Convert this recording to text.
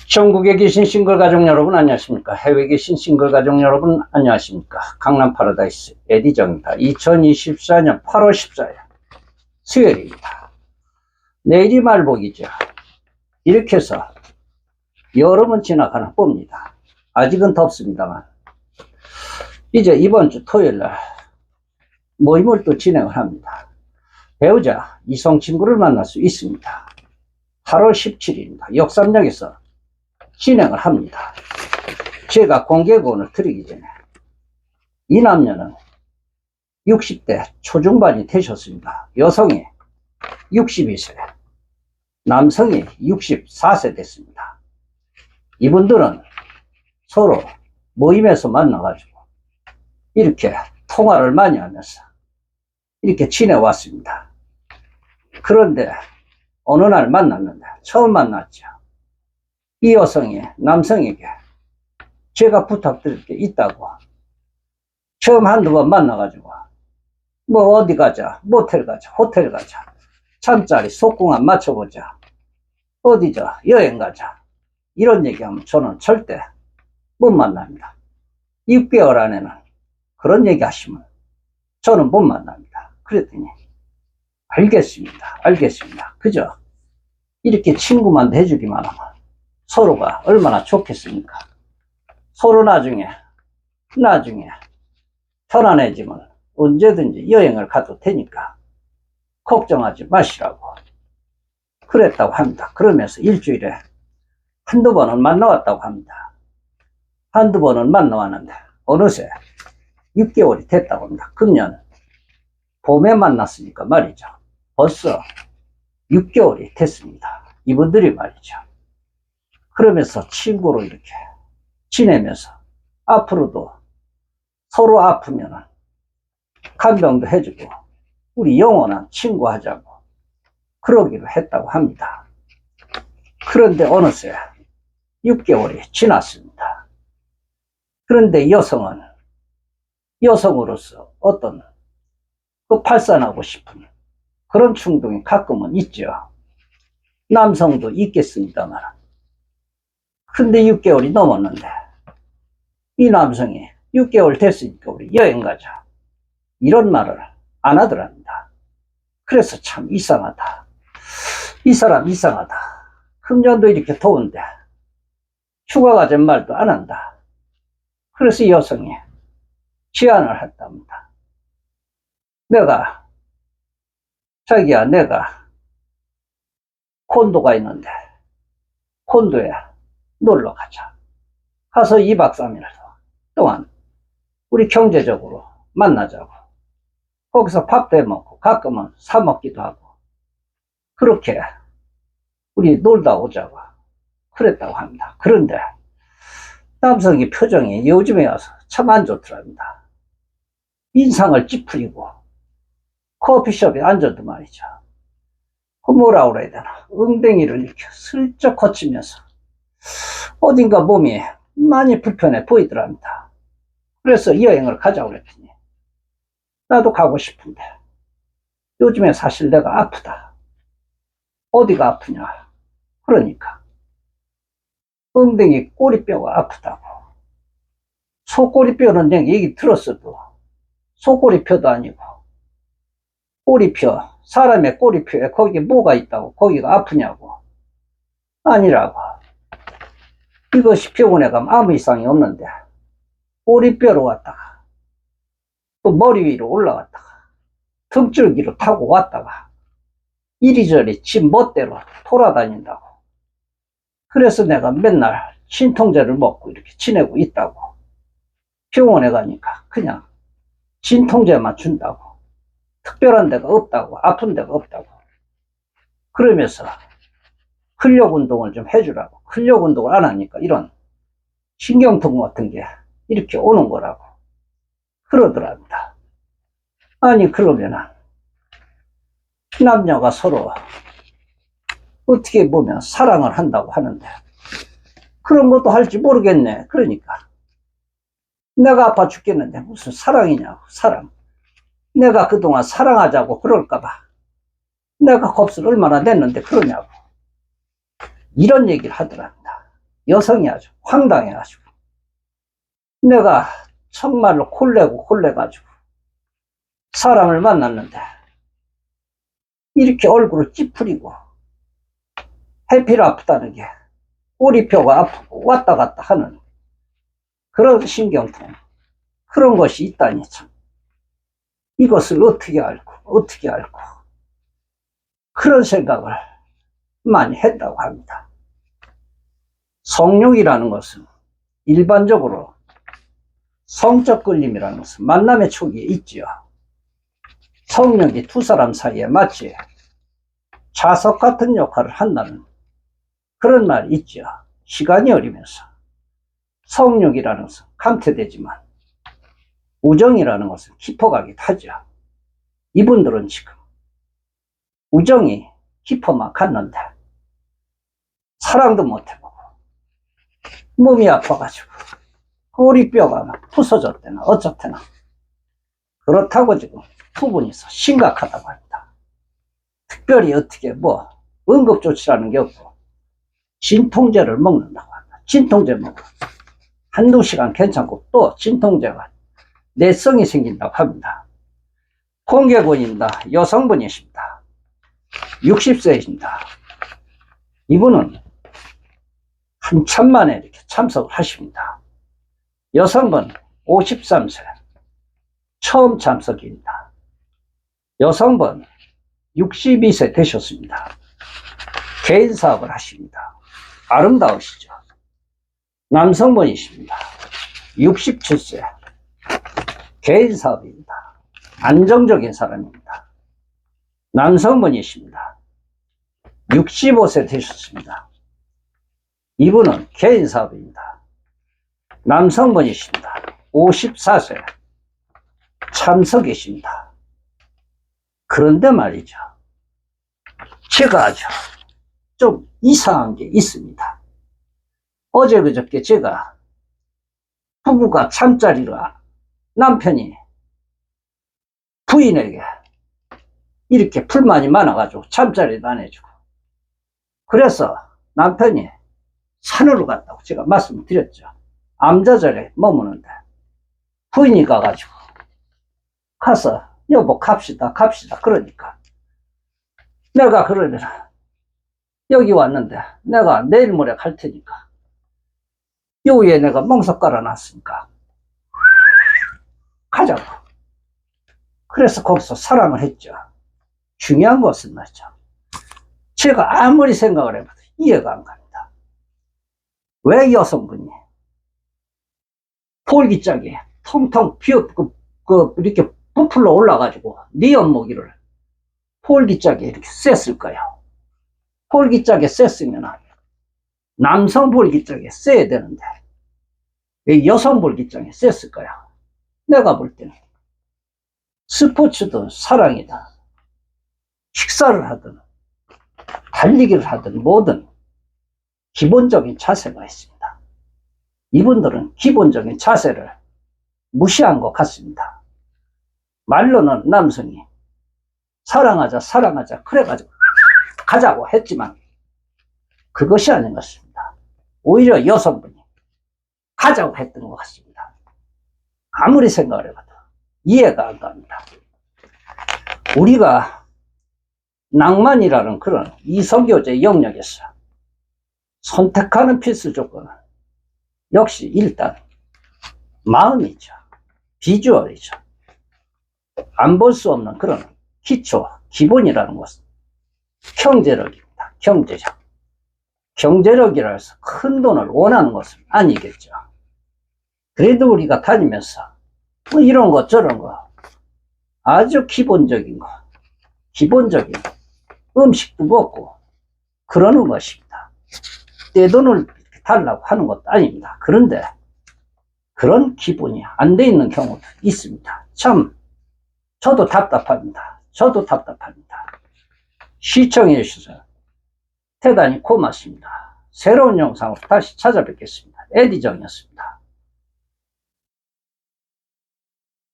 전국에 계신 싱글가족 여러분 안녕하십니까? 해외에 계신 싱글가족 여러분 안녕하십니까? 강남 파라다이스 에디정입니다. 2024년 8월 14일 수요일입니다. 내일이 말복이죠. 이렇게 해서 여름은 지나가는 봅니다. 아직은 덥습니다만 이제 이번 주 토요일날 모임을 또 진행을 합니다. 배우자 이성 친구를 만날 수 있습니다. 8월 17일입니다. 역삼역에서 진행을 합니다. 제가 공개권을 드리기 전에 이 남녀는 60대 초중반이 되셨습니다. 여성이 62세, 남성이 64세 됐습니다. 이분들은 서로 모임에서 만나가지고 이렇게 통화를 많이 하면서 이렇게 지내왔습니다. 그런데 어느 날 만났는데 처음 만났죠. 이 여성이 남성에게 제가 부탁드릴 게 있다고 처음 한두 번 만나가지고 뭐 어디 가자, 모텔 가자, 호텔 가자, 잠자리 속궁합 맞춰보자, 어디죠 여행 가자 이런 얘기하면 저는 절대 못 만납니다. 6개월 안에는 그런 얘기 하시면 저는 못 만납니다. 그랬더니 알겠습니다. 그죠? 이렇게 친구만 해주기만 하면 서로가 얼마나 좋겠습니까? 서로 나중에 편안해지면 언제든지 여행을 가도 되니까 걱정하지 마시라고 그랬다고 합니다. 그러면서 일주일에 한두 번은 만나왔다고 합니다. 한두 번은 만나왔는데 어느새 6개월이 됐다고 합니다. 금년 봄에 만났으니까 말이죠. 벌써 6개월이 됐습니다. 이분들이 말이죠. 그러면서 친구로 이렇게 지내면서 앞으로도 서로 아프면 간병도 해주고 우리 영원한 친구 하자고 그러기로 했다고 합니다. 그런데 어느새 6개월이 지났습니다. 그런데 여성은 여성으로서 어떤 발산하고 싶은 그런 충동이 가끔은 있죠. 남성도 있겠습니다만 근데 6개월이 넘었는데 이 남성이 6개월 됐으니까 우리 여행 가자 이런 말을 안 하더랍니다. 그래서 참 이상하다. 이 사람 이상하다. 금년도 이렇게 더운데 휴가 가자는 말도 안 한다. 그래서 이 여성이 제안을 했답니다. 자기야 내가 콘도가 있는데 콘도에 놀러 가자. 가서 2박 3일 동안 우리 경제적으로 만나자고. 거기서 밥도 해먹고 가끔은 사 먹기도 하고 그렇게 우리 놀다 오자고 그랬다고 합니다. 그런데 남성의 표정이 요즘에 와서 참 안 좋더랍니다. 인상을 찌푸리고 커피숍에 앉아도 말이죠. 뭐라 그래야 되나 엉덩이를 이렇게 슬쩍 거치면서 어딘가 몸이 많이 불편해 보이더랍니다. 그래서 여행을 가자고 그랬더니 나도 가고 싶은데 요즘에 사실 내가 아프다. 어디가 아프냐 그러니까 엉덩이 꼬리뼈가 아프다고. 속꼬리뼈는 얘기 들었어도 속꼬리뼈도 아니고 꼬리뼈 사람의 꼬리뼈에 거기에 뭐가 있다고 거기가 아프냐고. 아니라고. 이것이 병원에 가면 아무 이상이 없는데 꼬리뼈로 왔다가 또 머리 위로 올라왔다가 등줄기로 타고 왔다가 이리저리 지 멋대로 돌아다닌다고. 그래서 내가 맨날 진통제를 먹고 이렇게 지내고 있다고. 병원에 가니까 그냥 진통제만 준다고. 특별한 데가 없다고. 아픈 데가 없다고. 그러면서 근력 운동을 좀 해주라고. 근력 운동을 안 하니까 이런 신경통 같은 게 이렇게 오는 거라고 그러더랍니다. 아니 그러면은 남녀가 서로 어떻게 보면 사랑을 한다고 하는데 그런 것도 할지 모르겠네. 그러니까 내가 아파 죽겠는데 무슨 사랑이냐고. 사랑. 내가 그동안 사랑하자고 그럴까봐 내가 겁을 얼마나 냈는데 그러냐고 이런 얘기를 하더랍니다. 여성이 아주 황당해가지고 내가 정말로 콜레가지고 사람을 만났는데 이렇게 얼굴을 찌푸리고 해피를 아프다는 게 꼬리뼈가 아프고 왔다 갔다 하는 그런 신경통, 그런 것이 있다니 참. 이것을 어떻게 알고 그런 생각을 많이 했다고 합니다. 성욕이라는 것은 일반적으로 성적 끌림이라는 것은 만남의 초기에 있지요. 성욕이 두 사람 사이에 마치 자석 같은 역할을 한다는 그런 말이 있죠. 시간이 흐르면서 성욕이라는 것은 감퇴되지만 우정이라는 것은 깊어가기도 하죠. 이분들은 지금 우정이 깊어만 갔는데 사랑도 못해보고 몸이 아파가지고 꼬리뼈가 막 부서졌대나 어쩌대나 그렇다고 지금 두 분이서 심각하다고 합니다. 특별히 어떻게 뭐 응급조치라는 게 없고 진통제를 먹는다고 합니다. 진통제 먹고 한두 시간 괜찮고 또 진통제가 내성이 생긴다고 합니다. 공개군입니다. 여성분이십니다. 60세이십니다. 이분은 한참 만에 이렇게 참석을 하십니다. 여성분 53세 처음 참석입니다. 여성분 62세 되셨습니다. 개인 사업을 하십니다. 아름다우시죠? 남성분이십니다. 67세 개인 사업입니다. 안정적인 사람입니다. 남성분이십니다. 65세 되셨습니다. 이분은 개인 사업입니다. 남성분이십니다. 54세 참석이십니다. 그런데 말이죠. 제가 아주 좀 이상한 게 있습니다. 어제 그저께 제가 부부가 잠자리로 남편이 부인에게 이렇게 불만이 많아가지고 잠자리도 안 해주고 그래서 남편이 산으로 갔다고 제가 말씀을 드렸죠. 암자절에 머무는데 부인이 가가지고 가서 여보 갑시다 그러니까 내가 그러면 여기 왔는데 내가 내일 모레 갈 테니까 요 위에 내가 멍석 깔아놨으니까 가자고. 그래서 거기서 사랑을 했죠. 중요한 것은 말이죠. 제가 아무리 생각을 해봐도 이해가 안 갑니다. 왜 여성분이 볼기짝에 통통 이렇게 부풀러 올라가지고 니언모기를 볼기짝에 이렇게 쐈을까요? 볼기짝에 쐈으면 남성 볼기짝에 쏴야 되는데 왜 여성 볼기짝에 쐈을까요? 내가 볼 때는 스포츠든 사랑이든 식사를 하든 달리기를 하든 뭐든 기본적인 자세가 있습니다. 이분들은 기본적인 자세를 무시한 것 같습니다. 말로는 남성이 사랑하자 그래가지고 가자고 했지만 그것이 아닌 것 같습니다. 오히려 여성분이 가자고 했던 것 같습니다. 아무리 생각을 해봐도 이해가 안 갑니다. 우리가 낭만이라는 그런 이성교제 영역에서 선택하는 필수 조건은 역시 일단 마음이죠. 비주얼이죠. 안 볼 수 없는 그런 기초, 기본이라는 것은 경제력입니다. 경제력. 경제력이라 해서 큰 돈을 원하는 것은 아니겠죠. 그래도 우리가 다니면서 뭐 이런 거 저런 거 아주 기본적인 거, 기본적인 음식도 먹고 그러는 것입니다. 떼돈을 달라고 하는 것도 아닙니다. 그런데 그런 기본이 안 돼 있는 경우도 있습니다. 참 저도 답답합니다. 시청해 주셔서 대단히 고맙습니다. 새로운 영상으로 다시 찾아뵙겠습니다. 에디정이었습니다.